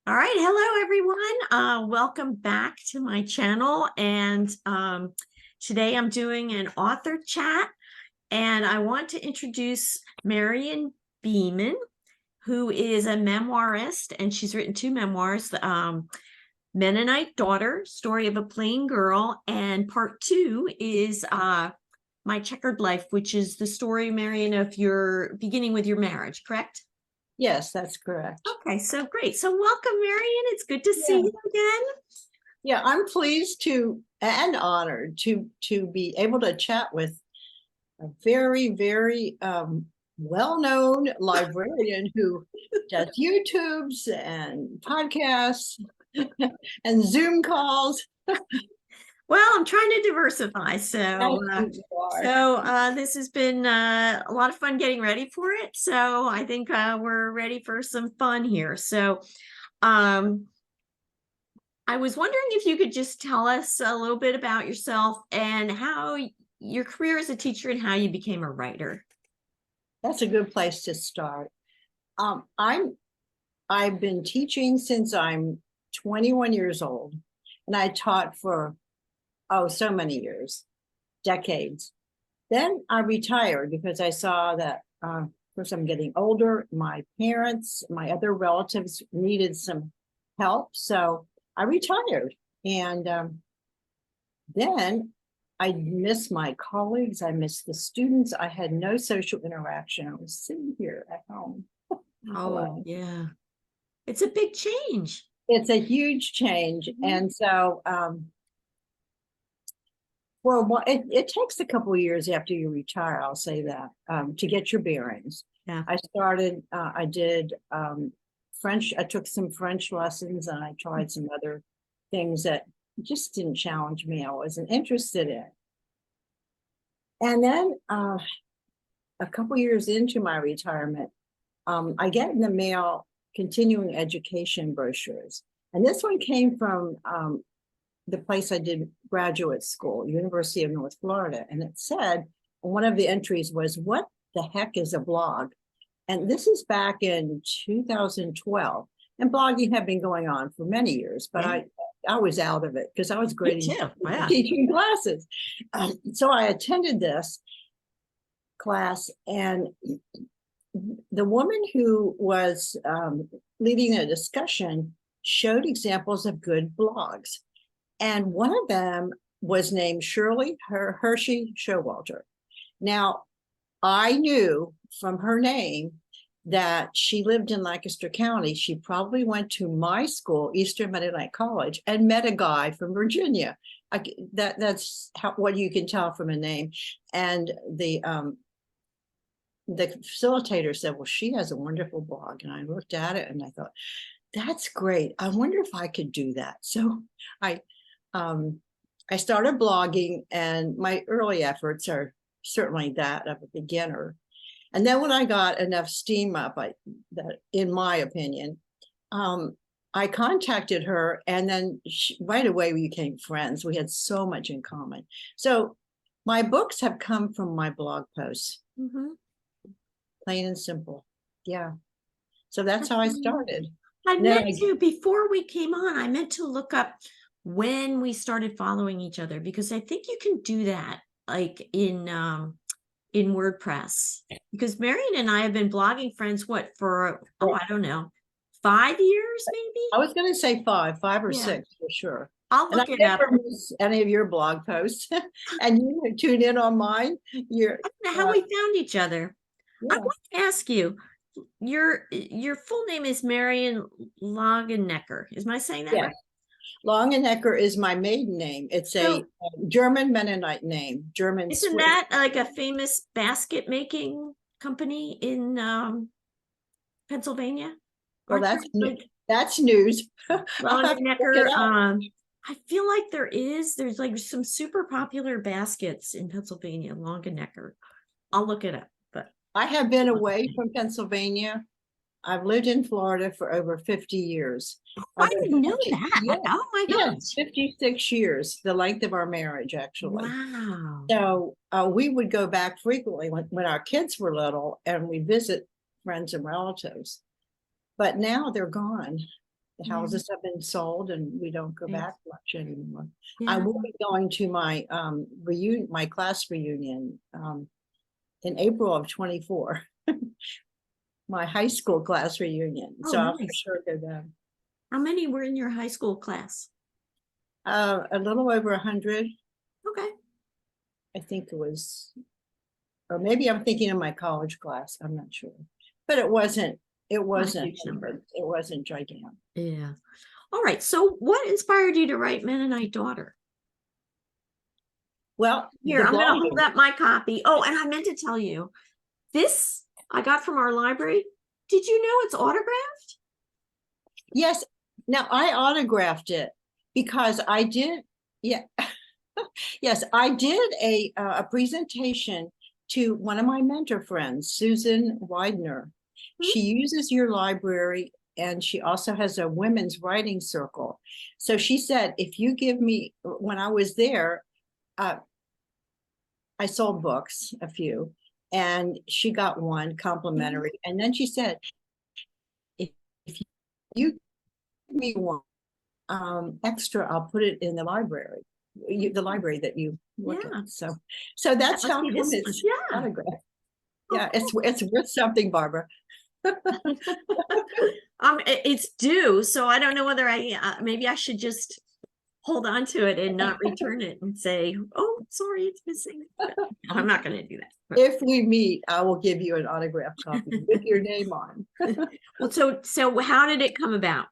All right. Hello, everyone. Welcome back to my channel. And today I'm doing an author chat. And I want to introduce Marian Beaman, who is a memoirist. And she's written two memoirs, Mennonite Daughter, Story of a Plain Girl. And part two is My Checkered Life, which is the story, Marian, of your beginning with your marriage, correct? Yes, that's correct. Okay, so great. So welcome, Marian. It's good to see Yeah. you again. Yeah, I'm pleased to and honored to be able to chat with a very well-known librarian who does YouTubes and podcasts and Zoom calls. Well, I'm trying to diversify. This has been a lot of fun getting ready for it. So I think we're ready for some fun here. Um, I was wondering if you could just tell us a little bit about yourself and how your career as a teacher and how you became a writer. That's a good place to start. I've been teaching since I'm 21 years old, and I taught for so many years, decades. Then I retired because I saw that, of course, I'm getting older. My parents, my other relatives needed some help. So I retired. And then I miss my colleagues. I miss the students. I had no social interaction. I was sitting here at home. Oh, yeah. It's a big change. It's a huge change. Mm-hmm. And so, well, it takes a couple of years after you retire, I'll say that, to get your bearings. Yeah. I did French. I took some French lessons, and I tried some other things that just didn't challenge me. I wasn't interested in. And then a couple years into my retirement, I get in the mail continuing education brochures. And this one came from the place I did graduate school, University of North Florida. And it said, one of the entries was, "What the heck is a blog?" And this is back in 2012. And blogging had been going on for many years, but I was out of it because I was grading teaching classes. So I attended this class, and the woman who was leading a discussion showed examples of good blogs. And one of them was named Shirley Hershey Showalter. Now, I knew from her name that she lived in Lancaster County. She probably went to my school, Eastern Mennonite College, and met a guy from Virginia. That's what you can tell from a name. And the facilitator said, "Well, she has a wonderful blog." And I looked at it and I thought, that's great. I wonder if I could do that. So I started blogging, and my early efforts are certainly that of a beginner. And then when I got enough steam up, that, in my opinion, I contacted her, and then right away we became friends. We had so much in common. So my books have come from my blog posts. Mm-hmm. Plain and simple. Yeah. So that's how I started. I meant to, before we came on, I meant to look up when we started following each other, because I think you can do that like in WordPress, because Marian and I have been blogging friends for I don't know, 5 years maybe. I was going to say five or six for sure. I'll look it up. Any of your blog posts, and you tune in on mine. I don't know how we found each other. Yeah. I want to ask you, your full name is Marian Longenecker. Am I saying that right? Longenecker is my maiden name. It's a German Mennonite name. German. Isn't that like a famous basket making company in Pennsylvania? Well, that's news. Longenecker. I feel like there's like some super popular baskets in Pennsylvania. Longenecker. I'll look it up. But I have been away from Pennsylvania. I've lived in Florida for over 50 years. I didn't know that. Yeah. Oh my gosh. 56 years, the length of our marriage, actually. Wow. So we would go back frequently when our kids were little, and we visit friends and relatives. But now they're gone. The Yeah. houses have been sold and we don't go Yeah. back much anymore. Yeah. I will be going to my my class reunion in April of 24. My high school class reunion. Oh, So I'll for nice. sure go down. How many were in your high school class? A little over 100. Okay. I think it was, or maybe I'm thinking of my college class. I'm not sure, but it wasn't Huge number. it wasn't gigantic. Yeah. All right. So what inspired you to write Mennonite Daughter? Well, Here, the I'm going to hold volume. up my copy. Oh, and I meant to tell you, this I got from our library. Did you know it's autographed? Yes. Now I autographed it because I did. Yeah. Yes, I did a presentation to one of my mentor friends, Susan Widener. She uses your library and she also has a women's writing circle. So she said, if you give me, when I was there, I sold books, a few, and she got one complimentary. And then she said, if you give me one extra, I'll put it in the library, the library that you look Yeah. at. So that's how come it's Yeah. autographed. Yeah, it's worth something, Barbara. It's due, so I don't know whether I maybe I should just hold on to it and not return it and say, oh, sorry, it's missing. I'm not going to do that. If we meet, I will give you an autographed copy with your name on. Well, so how did it come about?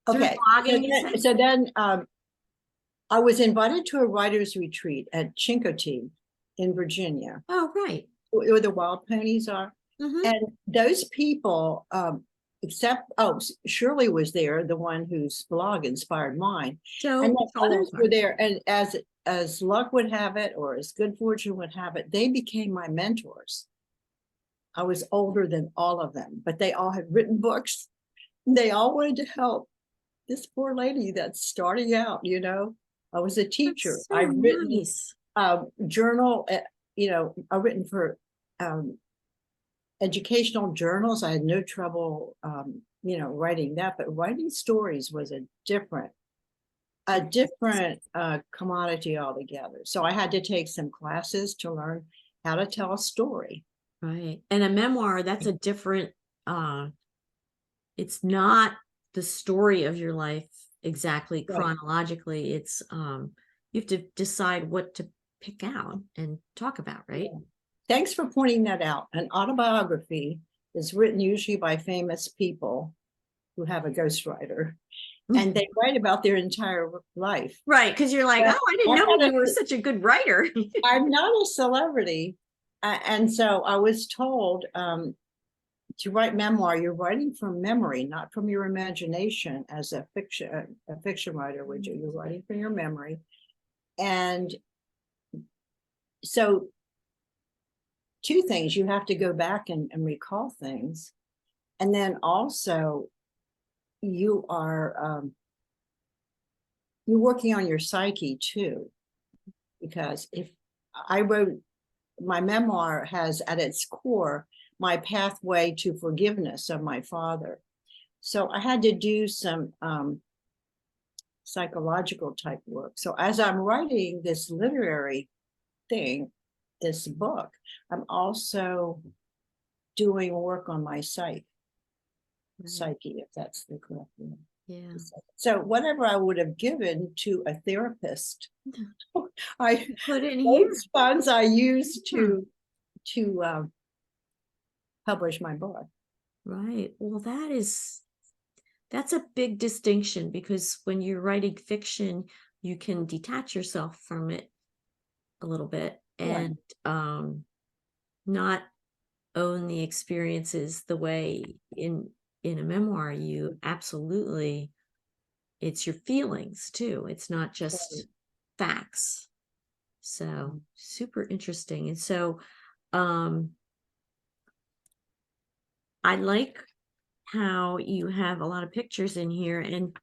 Okay, Blogging, so then I was invited to a writer's retreat at Checkered in Virginia. Oh, right. Where the wild ponies are. And those people, except, Shirley was there, the one whose blog inspired mine. And then others were there. And as luck would have it, or as good fortune would have it, they became my mentors. I was older than all of them, but they all had written books. They all wanted to help this poor lady that's starting out, you know. I was a teacher. So I've written nice. Journal, you know, I've written for educational journals. I had no trouble, you know, writing that, but writing stories was a different commodity altogether. So I had to take some classes to learn how to tell a story. Right. And a memoir, that's a different, it's not the story of your life exactly chronologically. It's, you have to decide what to pick out and talk about, right? Yeah. Thanks for pointing that out. An autobiography is written usually by famous people who have a ghostwriter, and they write about their entire life. Right, because you're like, oh, I didn't know you were such a good writer. I'm not a celebrity, and so I was told to write memoir, you're writing from memory, not from your imagination. As a fiction writer would do, you're writing from your memory, and so. Two things, you have to go back and recall things. And then also you are, you're working on your psyche too. Because if I wrote, my memoir has at its core, my pathway to forgiveness of my father. So I had to do some psychological type work. So as I'm writing this literary thing, this book, I'm also doing work on my psyche, if that's the correct one. Yeah. So whatever I would have given to a therapist, I put in here. Those funds I used to publish my book. Right. Well, that's a big distinction, because when you're writing fiction, you can detach yourself from it a little bit and not own the experiences the way in a memoir you absolutely, it's your feelings too. It's not just facts. So super interesting. And so I like how you have a lot of pictures in here. And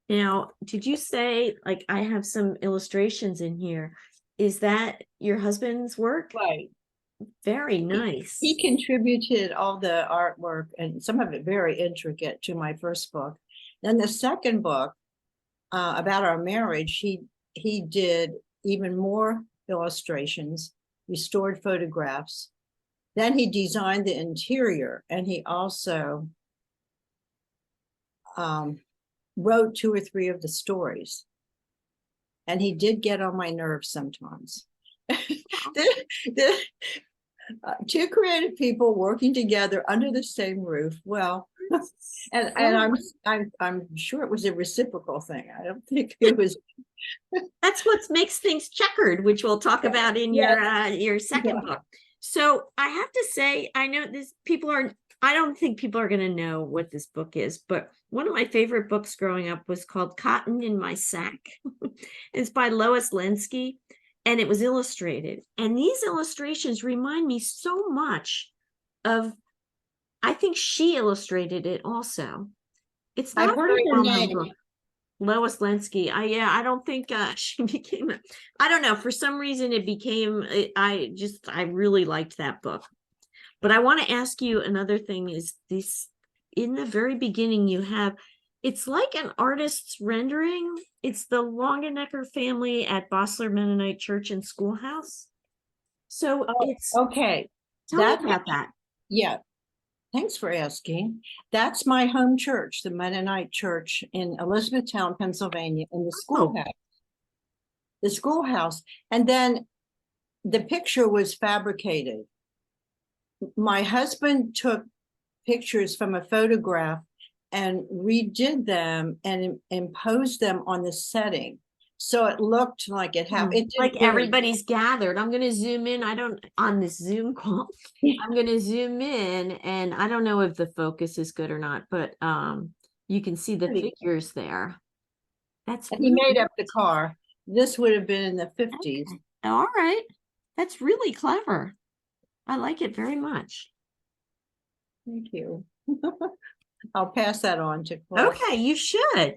now, did you say, like, I have some illustrations in here? Is that your husband's work? Right. Very nice. He contributed all the artwork, and some of it very intricate, to my first book. Then the second book about our marriage, he did even more illustrations, restored photographs. Then he designed the interior, and he also wrote 2 or 3 of the stories. And he did get on my nerves sometimes. the 2 creative people working together under the same roof. Well, and I'm sure it was a reciprocal thing. I don't think it was. That's what makes things checkered, which we'll talk about in your second book. So I have to say, I know I don't think people are going to know what this book is, but one of my favorite books growing up was called Cotton in My Sack. It's by Lois Lenski, and it was illustrated. And these illustrations remind me so much of, I think she illustrated it also. It's not I've heard a very of her well-known name. book. Lois Lenski. I don't think she became I don't know, for some reason it became, I really liked that book. But I want to ask you another thing is this, in the very beginning you have, it's like an artist's rendering. It's the Longenecker family at Bossler Mennonite Church and Schoolhouse. So it's Okay. Tell me about that. Yeah. Thanks for asking. That's my home church, the Mennonite Church in Elizabethtown, Pennsylvania, in the schoolhouse. The schoolhouse. And then the picture was fabricated. My husband took pictures from a photograph and redid them and imposed them on the setting. So it looked like it happened. Like everybody's gathered. I'm going to zoom in. On this Zoom call, I'm going to zoom in, and I don't know if the focus is good or not, but you can see the figures there. That's he made up the car. This would have been in the 50s. Okay. All right. That's really clever. I like it very much. Thank you. I'll pass that on to Claire. Okay, you should.